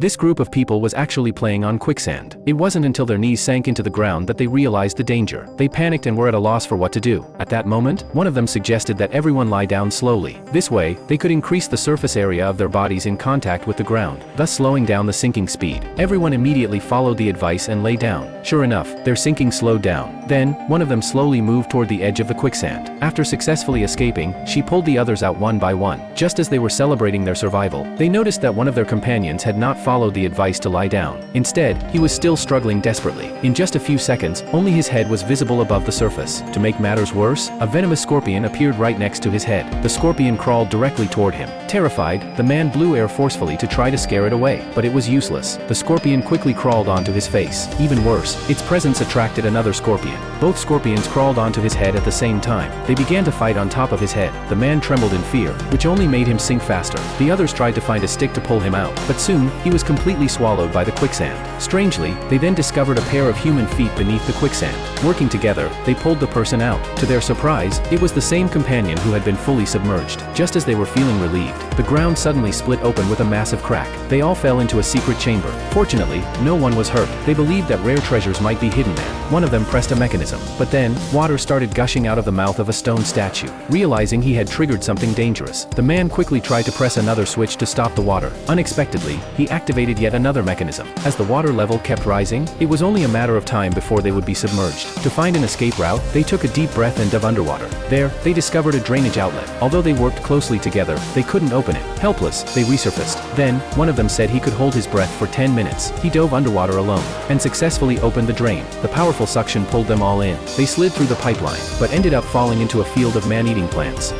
This group of people was actually playing on quicksand. It wasn't until their knees sank into the ground that they realized the danger. They panicked and were at a loss for what to do. At that moment, one of them suggested that everyone lie down slowly. This way, they could increase the surface area of their bodies in contact with the ground, thus slowing down the sinking speed. Everyone immediately followed the advice and lay down. Sure enough, their sinking slowed down. Then, one of them slowly moved toward the edge of the quicksand. After successfully escaping, she pulled the others out one by one. Just as they were celebrating their survival, they noticed that one of their companions had not followed the advice to lie down. Instead, he was still struggling desperately. In just a few seconds, only his head was visible above the surface. To make matters worse, a venomous scorpion appeared right next to his head. The scorpion crawled directly toward him. Terrified, the man blew air forcefully to try to scare it away, but it was useless. The scorpion quickly crawled onto his face. Even worse, its presence attracted another scorpion. Both scorpions crawled onto his head at the same time. They began to fight on top of his head. The man trembled in fear, which only made him sink faster. The others tried to find a stick to pull him out, but soon, he was completely swallowed by the quicksand. Strangely, they then discovered a pair of human feet beneath the quicksand. Working together, they pulled the person out. To their surprise, it was the same companion who had been fully submerged. Just as they were feeling relieved, the ground suddenly split open with a massive crack. They all fell into a secret chamber. Fortunately, no one was hurt. They believed that rare treasures might be hidden there. One of them pressed a mechanism, but then, water started gushing out of the mouth of a stone statue. Realizing he had triggered something dangerous, the man quickly tried to press another switch to stop the water. Unexpectedly, he activated yet another mechanism. As the water level kept rising, it was only a matter of time before they would be submerged. To find an escape route, they took a deep breath and dove underwater. There, they discovered a drainage outlet. Although they worked closely together, they couldn't open it. Helpless, they resurfaced. Then, one of them said he could hold his breath for 10 minutes. He dove underwater alone, and successfully opened the drain. The powerful suction pulled them all in. They slid through the pipeline, but ended up falling into a field of man-eating plants.